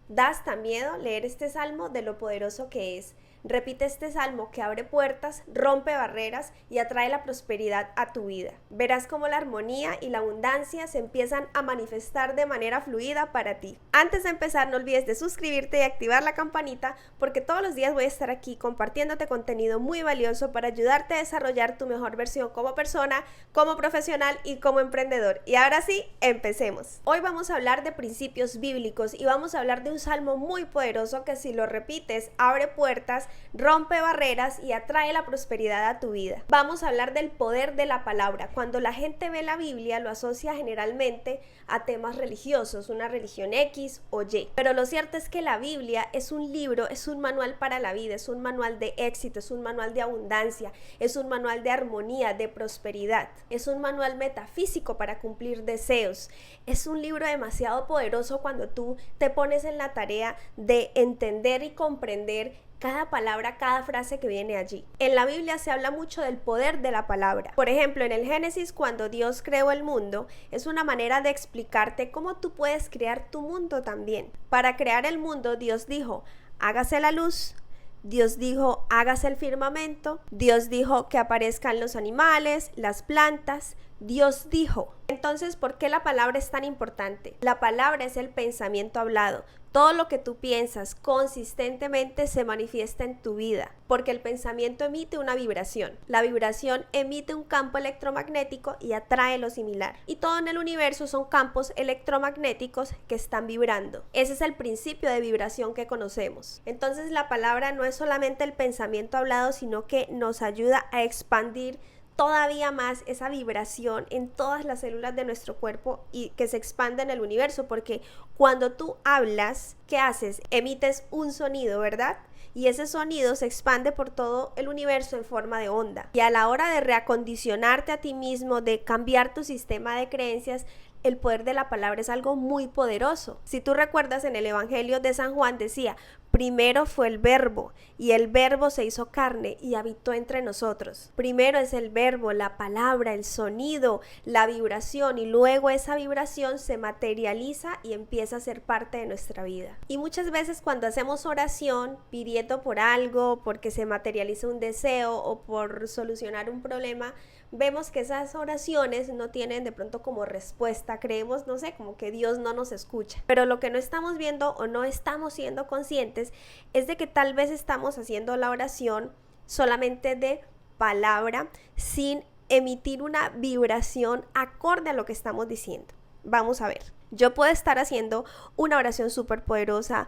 Da hasta miedo leer este salmo de lo poderoso que es. Repite este salmo que abre puertas, rompe barreras y atrae la prosperidad a tu vida. Verás cómo la armonía y la abundancia se empiezan a manifestar de manera fluida para ti. Antes de empezar, no olvides de suscribirte y activar la campanita porque todos los días voy a estar aquí compartiéndote contenido muy valioso para ayudarte a desarrollar tu mejor versión como persona, como profesional y como emprendedor. Y ahora sí, empecemos. Hoy vamos a hablar de principios bíblicos y vamos a hablar de un salmo muy poderoso que si lo repites abre puertas, rompe barreras y atrae la prosperidad a tu vida. Vamos a hablar del poder de la palabra. Cuando la gente ve la Biblia lo asocia generalmente a temas religiosos, una religión X o Y. Pero lo cierto es que la Biblia es un libro, es un manual para la vida, es un manual de éxito, es un manual de abundancia, es un manual de armonía, de prosperidad, es un manual metafísico para cumplir deseos. Es un libro demasiado poderoso cuando tú te pones en la tarea de entender y comprender cada palabra, cada frase que viene allí. En la Biblia se habla mucho del poder de la palabra. Por ejemplo, en el Génesis, cuando Dios creó el mundo, es una manera de explicarte cómo tú puedes crear tu mundo también. Para crear el mundo, Dios dijo, hágase la luz. Dios dijo, hágase el firmamento. Dios dijo que aparezcan los animales, las plantas. Dios dijo. Entonces, ¿por qué la palabra es tan importante? La palabra es el pensamiento hablado. Todo lo que tú piensas consistentemente se manifiesta en tu vida, porque el pensamiento emite una vibración. La vibración emite un campo electromagnético y atrae lo similar. Y todo en el universo son campos electromagnéticos que están vibrando. Ese es el principio de vibración que conocemos. Entonces, la palabra no es solamente el pensamiento hablado, sino que nos ayuda a expandir todavía más esa vibración en todas las células de nuestro cuerpo y que se expande en el universo, porque cuando tú hablas, ¿qué haces? Emites un sonido, ¿verdad? Y ese sonido se expande por todo el universo en forma de onda. Y a la hora de reacondicionarte a ti mismo, de cambiar tu sistema de creencias, el poder de la palabra es algo muy poderoso. Si tú recuerdas, en el Evangelio de San Juan decía, primero fue el verbo y el verbo se hizo carne y habitó entre nosotros. Primero es el verbo, la palabra, el sonido, la vibración y luego esa vibración se materializa y empieza a ser parte de nuestra vida. Y muchas veces cuando hacemos oración pidiendo por algo, porque se materializa un deseo o por solucionar un problema, vemos que esas oraciones no tienen de pronto como respuesta, creemos, no sé, como que Dios no nos escucha. Pero lo que no estamos viendo o no estamos siendo conscientes es de que tal vez estamos haciendo la oración solamente de palabra sin emitir una vibración acorde a lo que estamos diciendo. Vamos a ver, yo puedo estar haciendo una oración súper poderosa,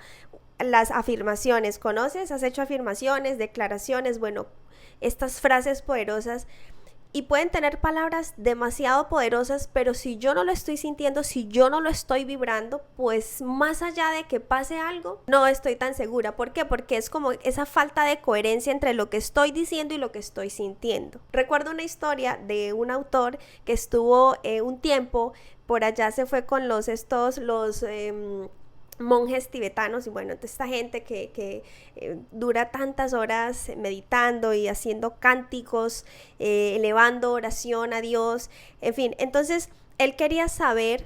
las afirmaciones, ¿conoces? ¿Has hecho afirmaciones, declaraciones? Bueno, estas frases poderosas y pueden tener palabras demasiado poderosas, pero si yo no lo estoy sintiendo, si yo no lo estoy vibrando, pues más allá de que pase algo, no estoy tan segura. ¿Por qué? Porque es como esa falta de coherencia entre lo que estoy diciendo y lo que estoy sintiendo. Recuerdo una historia de un autor que estuvo un tiempo por allá, se fue con los monjes tibetanos y bueno, esta gente que dura tantas horas meditando y haciendo cánticos, elevando oración a Dios, en fin, entonces él quería saber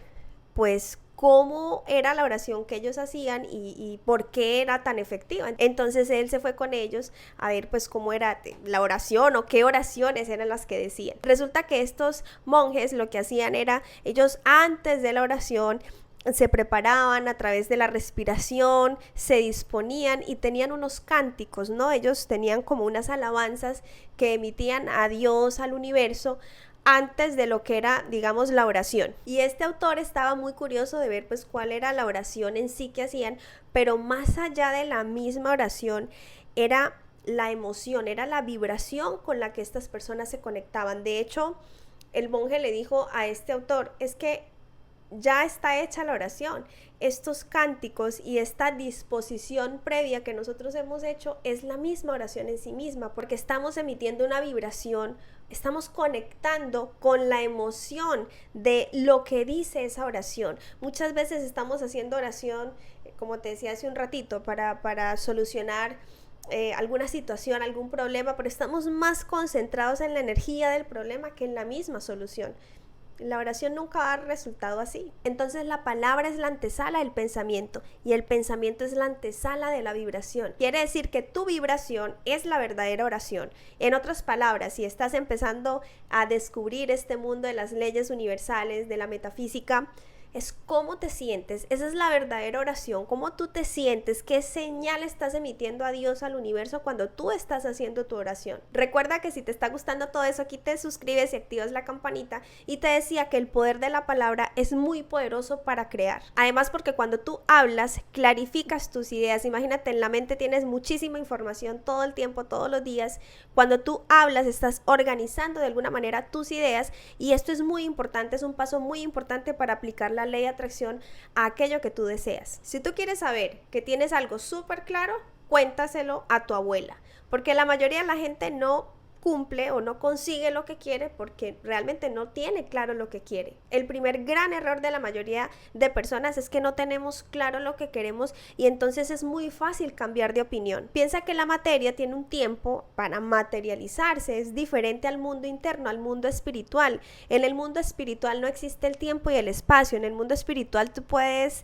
pues cómo era la oración que ellos hacían y por qué era tan efectiva. Entonces él se fue con ellos a ver pues cómo era la oración o qué oraciones eran las que decían. Resulta que estos monjes lo que hacían era, ellos antes de la oración se preparaban a través de la respiración, se disponían y tenían unos cánticos, ¿no? Ellos tenían como unas alabanzas que emitían a Dios, al universo, antes de lo que era, digamos, la oración. Y este autor estaba muy curioso de ver pues cuál era la oración en sí que hacían, pero más allá de la misma oración era la emoción, era la vibración con la que estas personas se conectaban. De hecho, el monje le dijo a este autor, es que ya está hecha la oración. Estos cánticos y esta disposición previa que nosotros hemos hecho es la misma oración en sí misma, porque estamos emitiendo una vibración, estamos conectando con la emoción de lo que dice esa oración. Muchas veces estamos haciendo oración, como te decía hace un ratito, para solucionar alguna situación, algún problema, pero estamos más concentrados en la energía del problema que en la misma solución. La oración nunca va a dar resultado así. Entonces la palabra es la antesala del pensamiento y el pensamiento es la antesala de la vibración. Quiere decir que tu vibración es la verdadera oración. En otras palabras, si estás empezando a descubrir este mundo de las leyes universales, de la metafísica, es cómo te sientes. Esa es la verdadera oración, cómo tú te sientes, qué señal estás emitiendo a Dios, al universo, cuando tú estás haciendo tu oración. Recuerda que si te está gustando todo eso, aquí te suscribes y activas la campanita. Y te decía que el poder de la palabra es muy poderoso para crear. Además, porque cuando tú hablas, clarificas tus ideas. Imagínate, en la mente tienes muchísima información todo el tiempo, todos los días. Cuando tú hablas, estás organizando de alguna manera tus ideas, y esto es muy importante, es un paso muy importante para aplicar la ley de atracción a aquello que tú deseas. Si tú quieres saber que tienes algo súper claro, cuéntaselo a tu abuela, porque la mayoría de la gente no cumple o no consigue lo que quiere porque realmente no tiene claro lo que quiere. El primer gran error de la mayoría de personas es que no tenemos claro lo que queremos, y entonces es muy fácil cambiar de opinión. Piensa que la materia tiene un tiempo para materializarse, es diferente al mundo interno, al mundo espiritual. En el mundo espiritual no existe el tiempo y el espacio. En el mundo espiritual tú puedes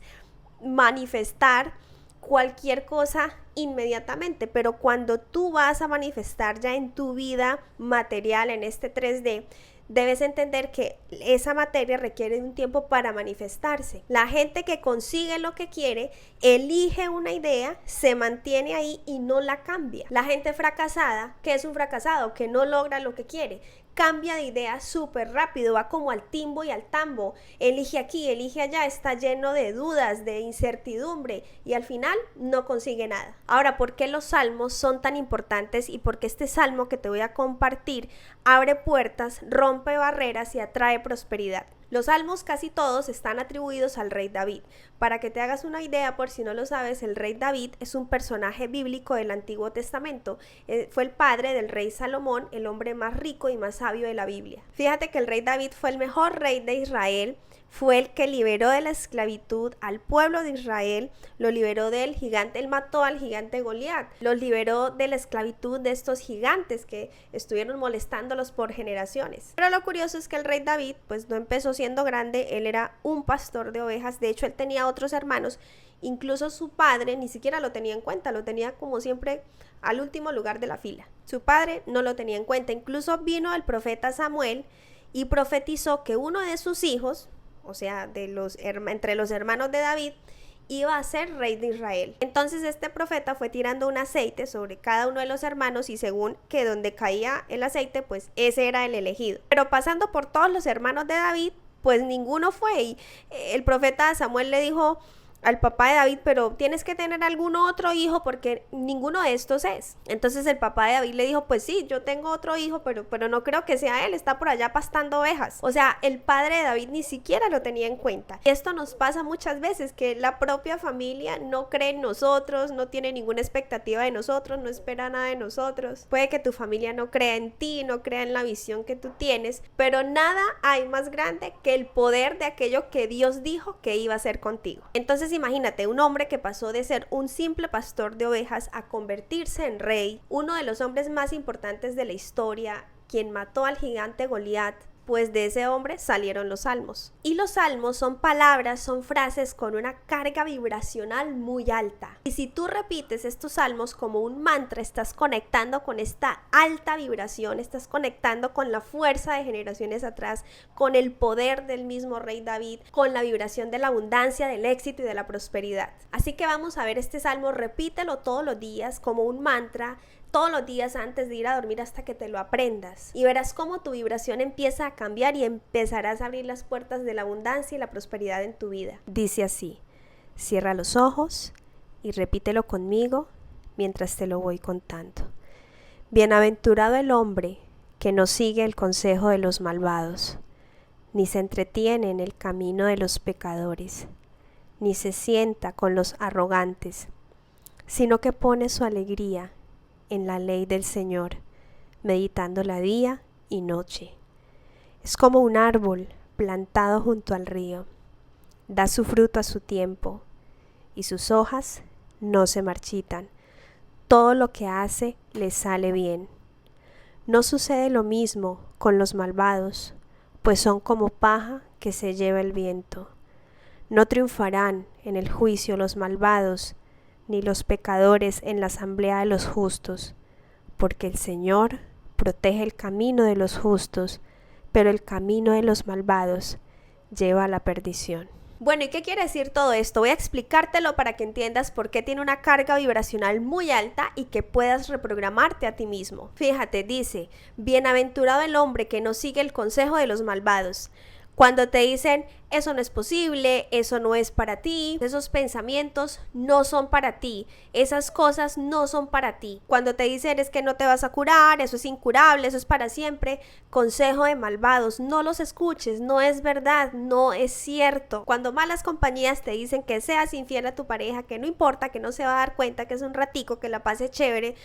manifestar cualquier cosa inmediatamente, pero cuando tú vas a manifestar ya en tu vida material, en este 3D, debes entender que esa materia requiere un tiempo para manifestarse. La gente que consigue lo que quiere, elige una idea, se mantiene ahí y no la cambia. La gente fracasada, ¿qué es un fracasado? Que no logra lo que quiere. Cambia de idea súper rápido, va como al timbo y al tambo, elige aquí, elige allá, está lleno de dudas, de incertidumbre, y al final no consigue nada. Ahora, ¿por qué los salmos son tan importantes y por qué este salmo que te voy a compartir abre puertas, rompe barreras y atrae prosperidad? Los salmos casi todos están atribuidos al rey David. Para que te hagas una idea, por si no lo sabes, el rey David es un personaje bíblico del Antiguo Testamento. Fue el padre del rey Salomón, el hombre más rico y más sabio de la Biblia. Fíjate que el rey David fue el mejor rey de Israel. Fue el que liberó de la esclavitud al pueblo de Israel, lo liberó del gigante, él mató al gigante Goliat, los liberó de la esclavitud de estos gigantes que estuvieron molestándolos por generaciones. Pero lo curioso es que el rey David pues no empezó siendo grande, él era un pastor de ovejas, de hecho él tenía otros hermanos, incluso su padre ni siquiera lo tenía en cuenta, lo tenía como siempre al último lugar de la fila. Su padre no lo tenía en cuenta, incluso vino el profeta Samuel y profetizó que uno de sus hijos, o sea, entre los hermanos de David, iba a ser rey de Israel. Entonces este profeta fue tirando un aceite sobre cada uno de los hermanos, y según que donde caía el aceite, pues ese era el elegido. Pero pasando por todos los hermanos de David, pues ninguno fue, y el profeta Samuel le dijo al papá de David, pero tienes que tener algún otro hijo porque ninguno de estos es. Entonces el papá de David le dijo, pues sí, yo tengo otro hijo, pero no creo que sea él, está por allá pastando ovejas. O sea, el padre de David ni siquiera lo tenía en cuenta. Y esto nos pasa muchas veces, que la propia familia no cree en nosotros, no tiene ninguna expectativa de nosotros, no espera nada de nosotros. Puede que tu familia no crea en ti, no crea en la visión que tú tienes, pero nada hay más grande que el poder de aquello que Dios dijo que iba a hacer contigo. Entonces imagínate, un hombre que pasó de ser un simple pastor de ovejas a convertirse en rey, uno de los hombres más importantes de la historia, quien mató al gigante Goliat. Pues de ese hombre salieron los salmos. Y los salmos son palabras, son frases con una carga vibracional muy alta. Y si tú repites estos salmos como un mantra, estás conectando con esta alta vibración, estás conectando con la fuerza de generaciones atrás, con el poder del mismo rey David, con la vibración de la abundancia, del éxito y de la prosperidad. Así que vamos a ver este salmo, repítelo todos los días como un mantra, todos los días antes de ir a dormir hasta que te lo aprendas, y verás cómo tu vibración empieza a cambiar y empezarás a abrir las puertas de la abundancia y la prosperidad en tu vida. Dice así: cierra los ojos y repítelo conmigo mientras te lo voy contando. Bienaventurado el hombre que no sigue el consejo de los malvados, ni se entretiene en el camino de los pecadores, ni se sienta con los arrogantes, sino que pone su alegría en la ley del Señor, meditándola día y noche. Es como un árbol plantado junto al río, da su fruto a su tiempo, y sus hojas no se marchitan. Todo lo que hace le sale bien. No sucede lo mismo con los malvados, pues son como paja que se lleva el viento. No triunfarán en el juicio los malvados, ni los pecadores en la asamblea de los justos, porque el Señor protege el camino de los justos, pero el camino de los malvados lleva a la perdición. Bueno, ¿y qué quiere decir todo esto? Voy a explicártelo para que entiendas por qué tiene una carga vibracional muy alta y que puedas reprogramarte a ti mismo. Fíjate, dice, bienaventurado el hombre que no sigue el consejo de los malvados. Cuando te dicen, eso no es posible, eso no es para ti, esos pensamientos no son para ti, esas cosas no son para ti. Cuando te dicen es que no te vas a curar, eso es incurable, eso es para siempre, consejo de malvados, no los escuches, no es verdad, no es cierto. Cuando malas compañías te dicen que seas infiel a tu pareja, que no importa, que no se va a dar cuenta, que es un ratico, que la pase chévere,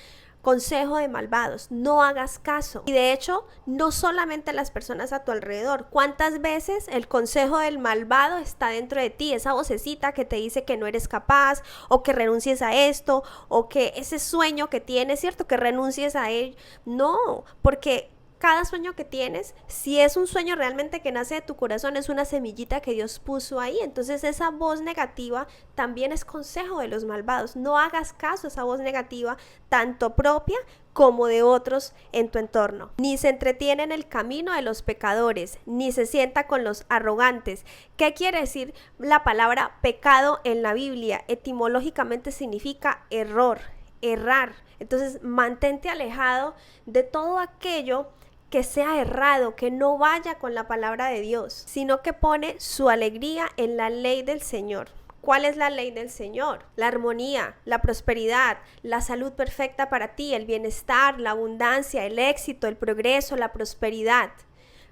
consejo de malvados, no hagas caso. Y de hecho, no solamente las personas a tu alrededor, ¿cuántas veces el consejo del malvado está dentro de ti? Esa vocecita que te dice que no eres capaz, o que renuncies a esto, o que ese sueño que tienes, ¿cierto? Que renuncies a él. No, porque cada sueño que tienes, si es un sueño realmente que nace de tu corazón, es una semillita que Dios puso ahí. Entonces esa voz negativa también es consejo de los malvados. No hagas caso a esa voz negativa, tanto propia como de otros en tu entorno. Ni se entretiene en el camino de los pecadores, ni se sienta con los arrogantes. ¿Qué quiere decir la palabra pecado en la Biblia? Etimológicamente significa error, errar. Entonces mantente alejado de todo aquello que sea errado, que no vaya con la palabra de Dios, sino que pone su alegría en la ley del Señor. ¿Cuál es la ley del Señor? La armonía, la prosperidad, la salud perfecta para ti, el bienestar, la abundancia, el éxito, el progreso, la prosperidad.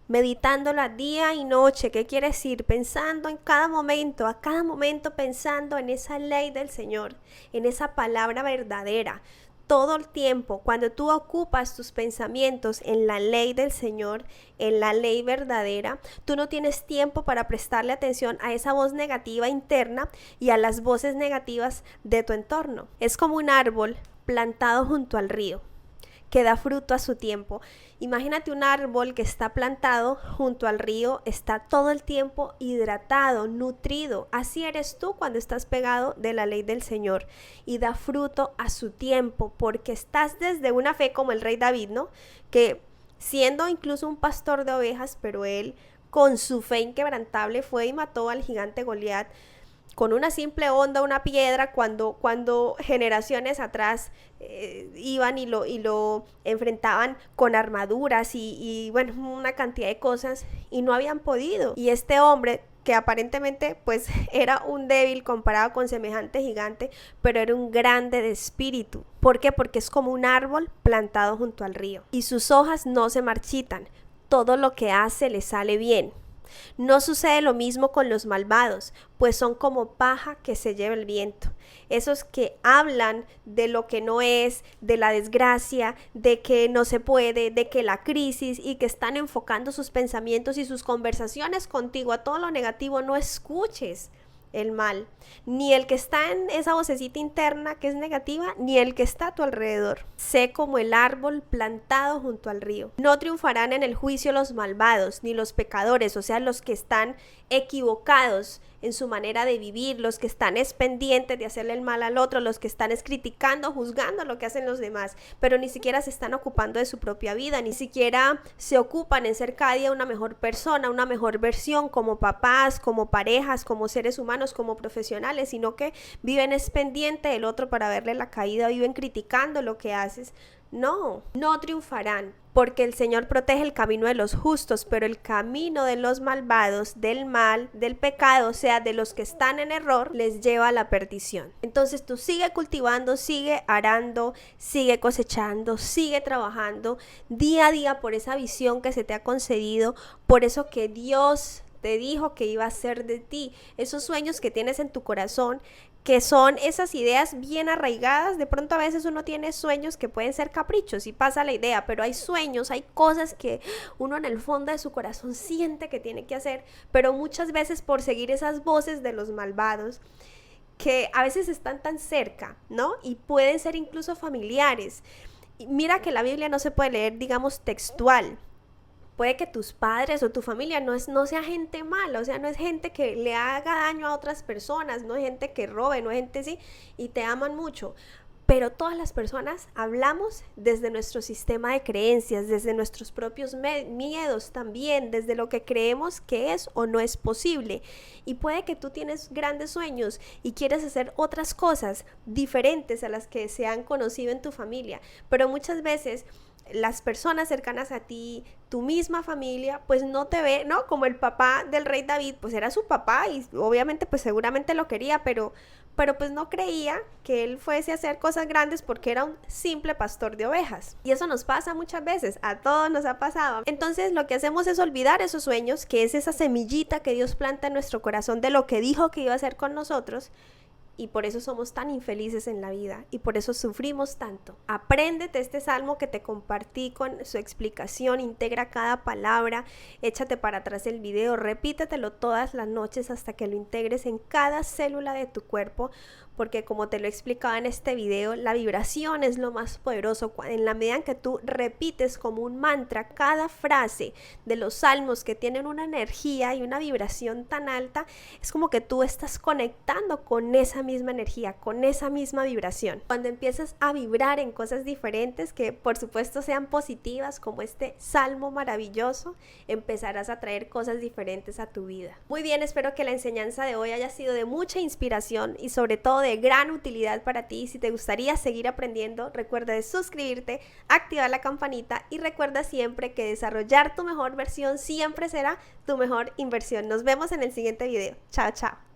Meditándola día y noche. ¿Qué quiere decir? Pensando en cada momento, a cada momento pensando en esa ley del Señor, en esa palabra verdadera. Todo el tiempo, cuando tú ocupas tus pensamientos en la ley del Señor, en la ley verdadera, tú no tienes tiempo para prestarle atención a esa voz negativa interna y a las voces negativas de tu entorno. Es como un árbol plantado junto al río, que da fruto a su tiempo. Imagínate un árbol que está plantado junto al río, está todo el tiempo hidratado, nutrido. Así eres tú cuando estás pegado de la ley del Señor y da fruto a su tiempo, porque estás desde una fe como el rey David, ¿no? Que siendo incluso un pastor de ovejas, pero él con su fe inquebrantable fue y mató al gigante Goliat con una simple onda, una piedra, cuando generaciones atrás iban y lo enfrentaban con armaduras y bueno, una cantidad de cosas y no habían podido. Y este hombre, que aparentemente pues era un débil comparado con semejante gigante, pero era un grande de espíritu. ¿Por qué? Porque es como un árbol plantado junto al río y sus hojas no se marchitan, todo lo que hace le sale bien. No sucede lo mismo con los malvados, pues son como paja que se lleva el viento. Esos que hablan de lo que no es, de la desgracia, de que no se puede, de que la crisis, y que están enfocando sus pensamientos y sus conversaciones contigo a todo lo negativo. No escuches el mal, ni el que está en esa vocecita interna que es negativa, ni el que está a tu alrededor. Sé como el árbol plantado junto al río. No triunfarán en el juicio los malvados, ni los pecadores, o sea, los que están equivocados en su manera de vivir, los que están pendientes de hacerle el mal al otro, los que están criticando, juzgando lo que hacen los demás, pero ni siquiera se están ocupando de su propia vida, ni siquiera se ocupan en ser cada día una mejor persona, una mejor versión como papás, como parejas, como seres humanos, como profesionales, sino que viven pendiente del otro para verle la caída, viven criticando lo que haces. No triunfarán, porque el Señor protege el camino de los justos, pero el camino de los malvados, del mal, del pecado, o sea, de los que están en error, les lleva a la perdición. Entonces tú sigue cultivando, sigue arando, sigue cosechando, sigue trabajando día a día por esa visión que se te ha concedido, por eso que Dios te dijo que iba a hacer de ti, esos sueños que tienes en tu corazón, que son esas ideas bien arraigadas. De pronto a veces uno tiene sueños que pueden ser caprichos y pasa la idea, pero hay sueños, hay cosas que uno en el fondo de su corazón siente que tiene que hacer, pero muchas veces por seguir esas voces de los malvados, que a veces están tan cerca, ¿no? Y pueden ser incluso familiares. Y mira que la Biblia no se puede leer, digamos, textual, Puede que tus padres o tu familia no sea gente mala, o sea, no es gente que le haga daño a otras personas, no es gente que robe, no es gente así, y te aman mucho. Pero todas las personas hablamos desde nuestro sistema de creencias, desde nuestros propios miedos también, desde lo que creemos que es o no es posible. Y puede que tú tienes grandes sueños y quieres hacer otras cosas diferentes a las que se han conocido en tu familia, pero muchas veces las personas cercanas a ti, tu misma familia, pues no te ve, ¿no? Como el papá del rey David, pues era su papá y obviamente pues seguramente lo quería, pero pues no creía que él fuese a hacer cosas grandes porque era un simple pastor de ovejas. Y eso nos pasa muchas veces, a todos nos ha pasado. Entonces lo que hacemos es olvidar esos sueños, que es esa semillita que Dios planta en nuestro corazón de lo que dijo que iba a hacer con nosotros. Y por eso somos tan infelices en la vida y por eso sufrimos tanto. Apréndete este salmo que te compartí con su explicación, integra cada palabra, échate para atrás el video, repítetelo todas las noches hasta que lo integres en cada célula de tu cuerpo, porque como te lo he explicado en este video, la vibración es lo más poderoso. En la medida en que tú repites como un mantra cada frase de los salmos que tienen una energía y una vibración tan alta, es como que tú estás conectando con esa misma energía, con esa misma vibración. Cuando empiezas a vibrar en cosas diferentes que por supuesto sean positivas, como este salmo maravilloso, empezarás a traer cosas diferentes a tu vida. Muy bien, espero que la enseñanza de hoy haya sido de mucha inspiración y sobre todo de gran utilidad para ti. Si te gustaría seguir aprendiendo, recuerda de suscribirte, activar la campanita y recuerda siempre que desarrollar tu mejor versión siempre será tu mejor inversión. Nos vemos en el siguiente video. Chao, chao.